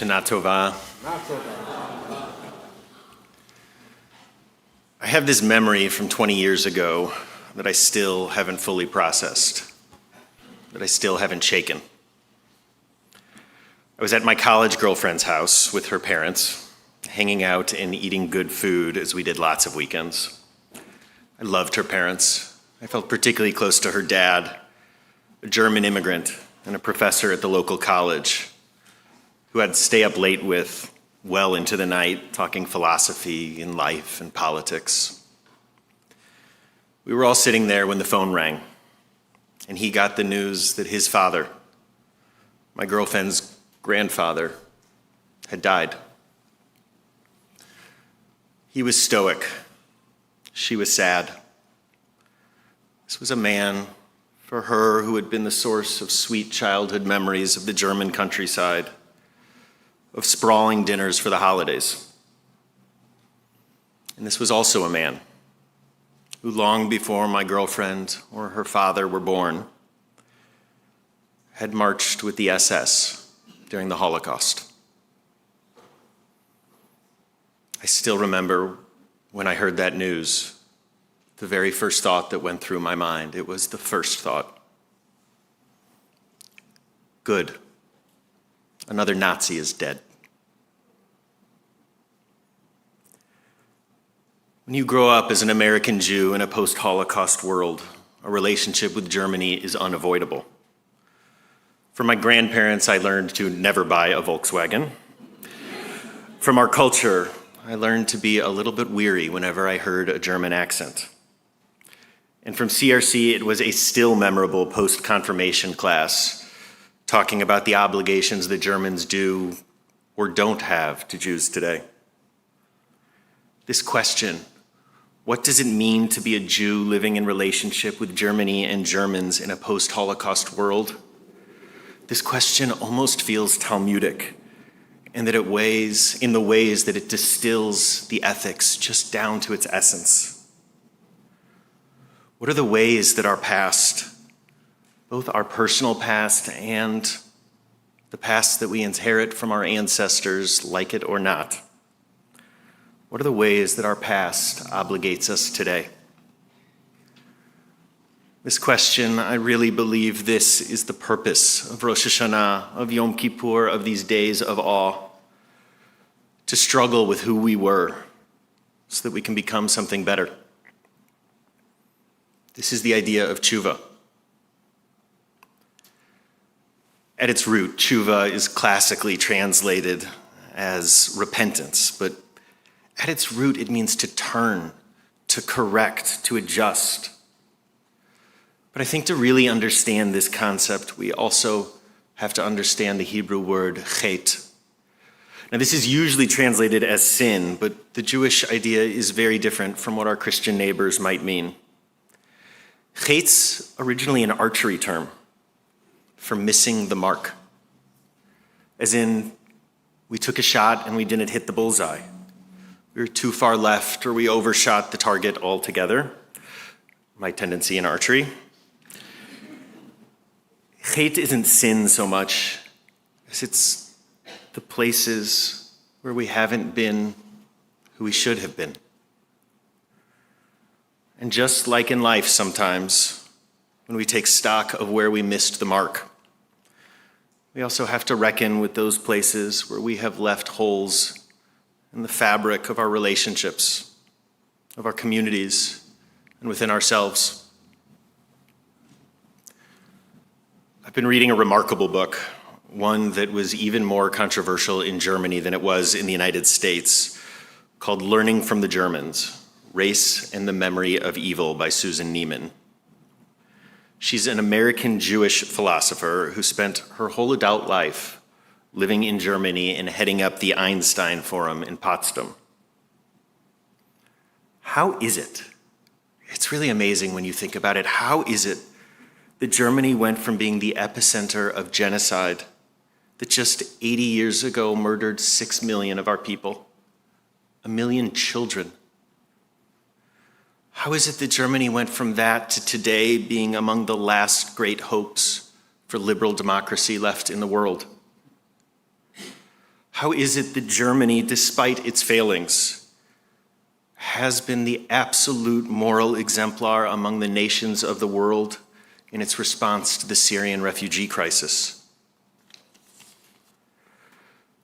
Shana Tova. I have this memory from 20 years ago that I still haven't fully processed, that I still haven't shaken. I was at my college girlfriend's house with her parents, hanging out and eating good food as we did lots of weekends. I loved her parents. I felt particularly close to her dad, a German immigrant and a professor at the local college who I'd stay up late with well into the night, talking philosophy and life and politics. We were all sitting there when the phone rang, and he got the news that his father, my girlfriend's grandfather, had died. He was stoic. She was sad. This was a man, for her, who had been the source of sweet childhood memories of the German countryside, of sprawling dinners for the holidays. And this was also a man who, long before my girlfriend or her father were born, had marched with the SS during the Holocaust. I still remember when I heard that news, the very first thought that went through my mind. It was the first thought. Good. Another Nazi is dead. When you grow up as an American Jew in a post-Holocaust world, a relationship with Germany is unavoidable. From my grandparents, I learned to never buy a Volkswagen. From our culture, I learned to be a little bit weary whenever I heard a German accent. And from CRC, it was a still memorable post-confirmation class talking about the obligations that Germans do or don't have to Jews today. This question, what does it mean to be a Jew living in relationship with Germany and Germans in a post-Holocaust world? This question almost feels Talmudic, and that it weighs in the ways that it distills the ethics just down to its essence. What are the ways that our past, both our personal past and the past that we inherit from our ancestors, like it or not, what are the ways that our past obligates us today? This question, I really believe this is the purpose of Rosh HaShanah, of Yom Kippur, of these days of awe, to struggle with who we were so that we can become something better. This is the idea of tshuva. At its root, tshuva is classically translated as repentance, but at its root, it means to turn, to correct, to adjust. But I think to really understand this concept, we also have to understand the Hebrew word chet. Now, this is usually translated as sin, but the Jewish idea is very different from what our Christian neighbors might mean. Chet's originally an archery term for missing the mark. As in, we took a shot and we didn't hit the bullseye. We were too far left or we overshot the target altogether. My tendency in archery. Chet isn't sin so much as it's the places where we haven't been who we should have been. And just like in life sometimes, when we take stock of where we missed the mark, we also have to reckon with those places where we have left holes in the fabric of our relationships, of our communities, and within ourselves. I've been reading a remarkable book, one that was even more controversial in Germany than it was in the United States, called Learning from the Germans: Race and the Memory of Evil by Susan Neiman. She's an American Jewish philosopher who spent her whole adult life living in Germany and heading up the Einstein Forum in Potsdam. How is it? It's really amazing when you think about it. How is it that Germany went from being the epicenter of genocide that just 80 years ago murdered 6 million of our people, 1 million children? How is it that Germany went from that to today being among the last great hopes for liberal democracy left in the world? How is it that Germany, despite its failings, has been the absolute moral exemplar among the nations of the world in its response to the Syrian refugee crisis?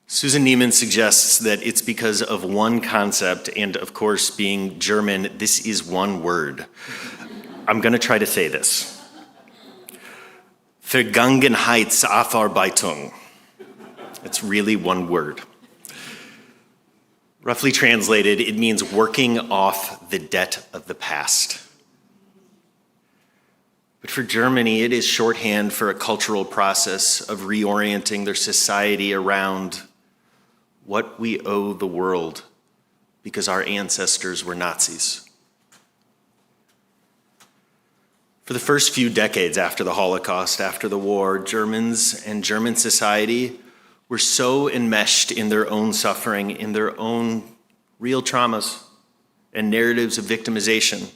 Susan Neiman suggests that it's because of one concept, and of course, being German, this is one word. I'm going to try to say this. Verhgangenheitsaufarbeitung. It's really one word. Roughly translated, it means working off the debt of the past. But for Germany, it is shorthand for a cultural process of reorienting their society around what we owe the world because our ancestors were Nazis. For the first few decades after the Holocaust, after the war, Germans and German society were so enmeshed in their own suffering, in their own real traumas and narratives of victimization,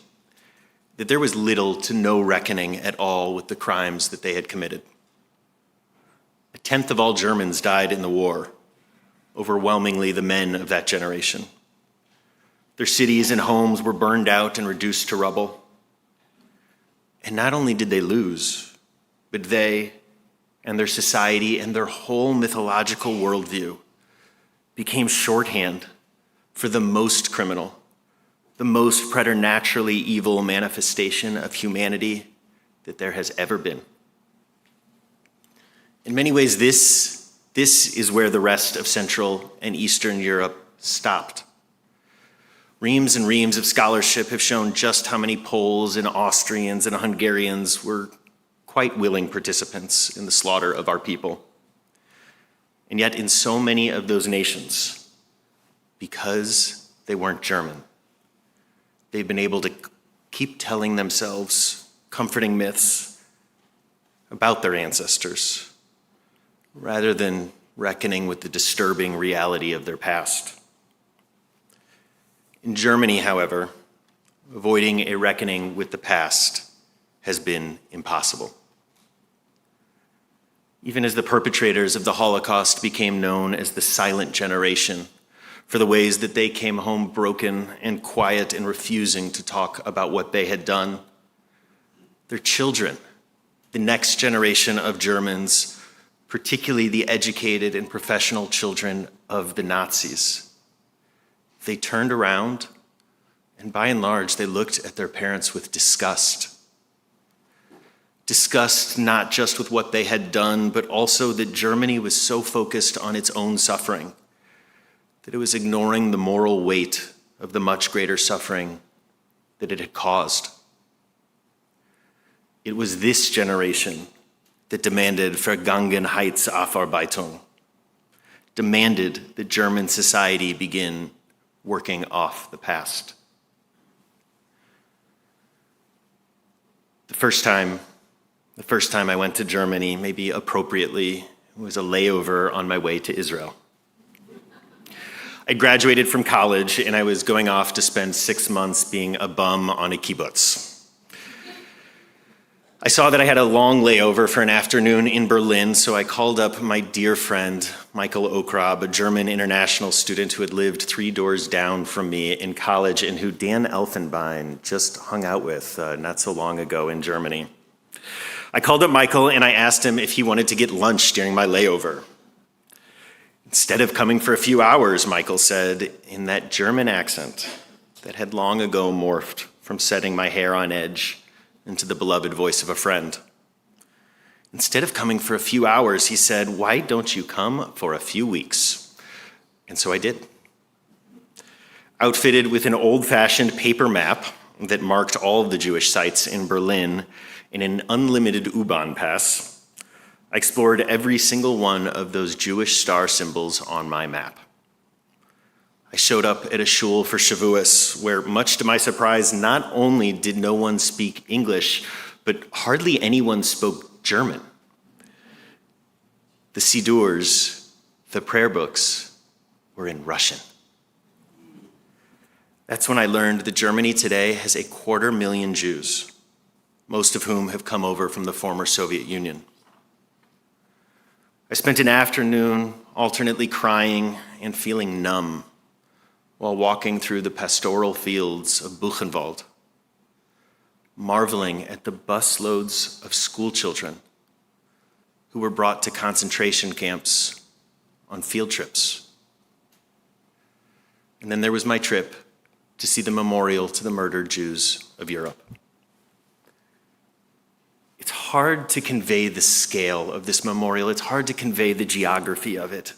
that there was little to no reckoning at all with the crimes that they had committed. 1/10 of all Germans died in the war, overwhelmingly the men of that generation. Their cities and homes were burned out and reduced to rubble. And not only did they lose, but they and their society and their whole mythological worldview became shorthand for the most criminal, the most preternaturally evil manifestation of humanity that there has ever been. In many ways, this is where the rest of Central and Eastern Europe stopped. Reams and reams of scholarship have shown just how many Poles and Austrians and Hungarians were quite willing participants in the slaughter of our people. And yet in so many of those nations, because they weren't German, they've been able to keep telling themselves comforting myths about their ancestors, rather than reckoning with the disturbing reality of their past. In Germany, however, avoiding a reckoning with the past has been impossible. Even as the perpetrators of the Holocaust became known as the silent generation for the ways that they came home broken and quiet and refusing to talk about what they had done, their children, the next generation of Germans, particularly the educated and professional children of the Nazis, they turned around and by and large, they looked at their parents with disgust. Disgust not just with what they had done, but also that Germany was so focused on its own suffering that it was ignoring the moral weight of the much greater suffering that it had caused. It was this generation that demanded verhgangenheitsaufarbeitung, demanded that German society begin working off the past. The first time I went to Germany, maybe appropriately, was a layover on my way to Israel. I graduated from college and I was going off to spend 6 months being a bum on a kibbutz. I saw that I had a long layover for an afternoon in Berlin, so I called up my dear friend, Michael Okrab, a German international student who had lived 3 doors down from me in college and who Dan Elfenbein just hung out with not so long ago in Germany. I called up Michael and I asked him if he wanted to get lunch during my layover. Instead of coming for a few hours, Michael said, in that German accent that had long ago morphed from setting my hair on edge into the beloved voice of a friend. Instead of coming for a few hours, he said, "Why don't you come for a few weeks?" And so I did. Outfitted with an old-fashioned paper map that marked all of the Jewish sites in Berlin and an unlimited U-Bahn pass, I explored every single one of those Jewish star symbols on my map. I showed up at a shul for Shavuos, where, much to my surprise, not only did no one speak English, but hardly anyone spoke German. The Sidurs, the prayer books, were in Russian. That's when I learned that Germany today has 250,000 Jews, most of whom have come over from the former Soviet Union. I spent an afternoon alternately crying and feeling numb while walking through the pastoral fields of Buchenwald, marveling at the busloads of schoolchildren who were brought to concentration camps on field trips. And then there was my trip to see the memorial to the murdered Jews of Europe. It's hard to convey the scale of this memorial. It's hard to convey the geography of it.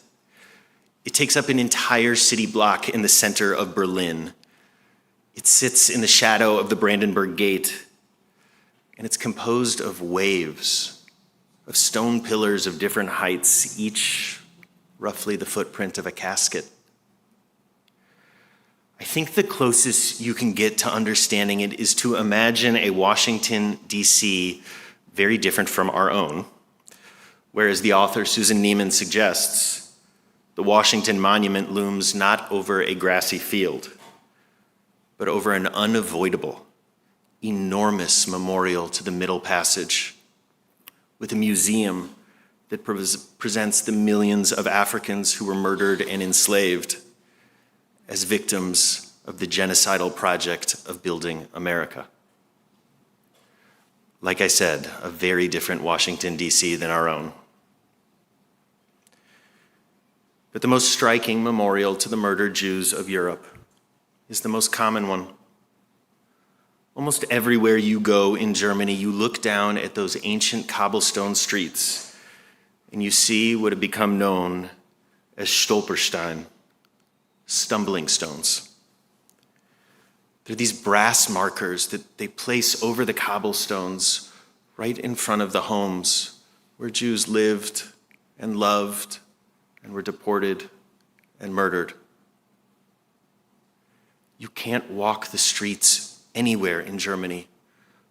It takes up an entire city block in the center of Berlin. It sits in the shadow of the Brandenburg Gate, and it's composed of waves, of stone pillars of different heights, each roughly the footprint of a casket. I think the closest you can get to understanding it is to imagine a Washington, D.C., very different from our own, whereas the author Susan Neiman suggests the Washington Monument looms not over a grassy field, but over an unavoidable, enormous memorial to the Middle Passage, with a museum that presents the millions of Africans who were murdered and enslaved as victims of the genocidal project of building America. Like I said, a very different Washington, D.C. than our own. But the most striking memorial to the murdered Jews of Europe is the most common one. Almost everywhere you go in Germany, you look down at those ancient cobblestone streets and you see what have become known as Stolperstein, stumbling stones. They're these brass markers that they place over the cobblestones right in front of the homes where Jews lived and loved and were deported and murdered. You can't walk the streets anywhere in Germany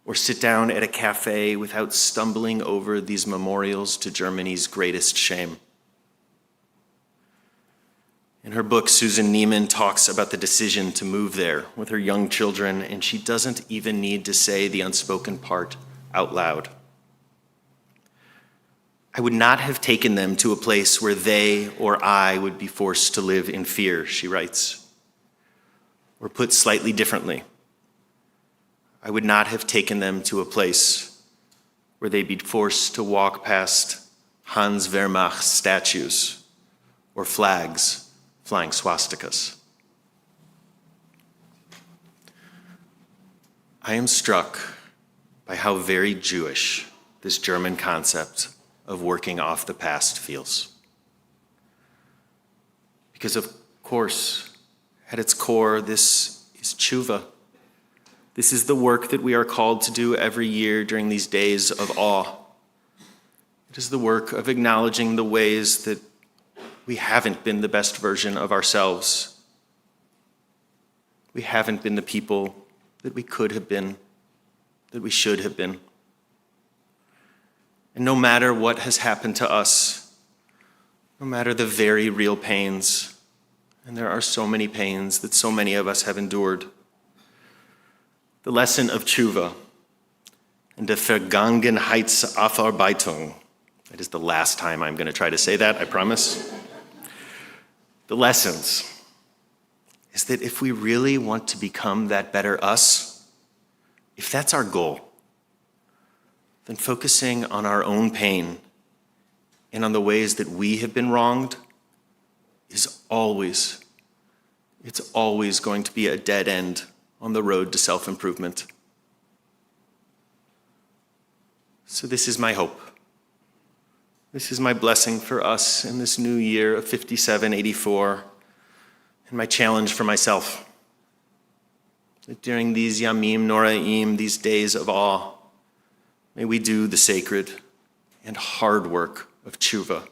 or sit down at a cafe without stumbling over these memorials to Germany's greatest shame. In her book, Susan Neiman talks about the decision to move there with her young children, and she doesn't even need to say the unspoken part out loud. I would not have taken them to a place where they or I would be forced to live in fear, she writes. Or put slightly differently, I would not have taken them to a place where they'd be forced to walk past Hans Wehrmacht statues or flags flying swastikas. I am struck by how very Jewish this German concept of working off the past feels. Because of course, at its core, this is tshuva. This is the work that we are called to do every year during these days of awe. It is the work of acknowledging the ways that we haven't been the best version of ourselves. We haven't been the people that we could have been, that we should have been. And no matter what has happened to us, no matter the very real pains, and there are so many pains that so many of us have endured, the lesson of tshuva and the verhgangenheitsaufarbeitung, that is the last time I'm going to try to say that, I promise. The lessons is that if we really want to become that better us, if that's our goal, then focusing on our own pain and on the ways that we have been wronged is always going to be a dead end on the road to self-improvement. So this is my hope. This is my blessing for us in this new year of 5784, and my challenge for myself. That during these Yamim Noraim, these days of awe, may we do the sacred and hard work of tshuva.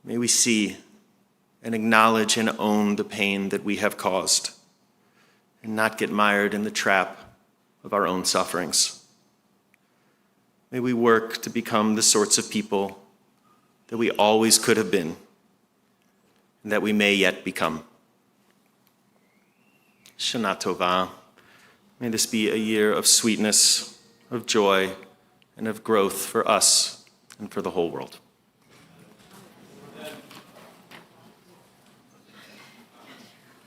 May we see and acknowledge and own the pain that we have caused, and not get mired in the trap of our own sufferings. May we work to become the sorts of people that we always could have been, and that we may yet become. Shana Tova. May this be a year of sweetness, of joy, and of growth for us and for the whole world.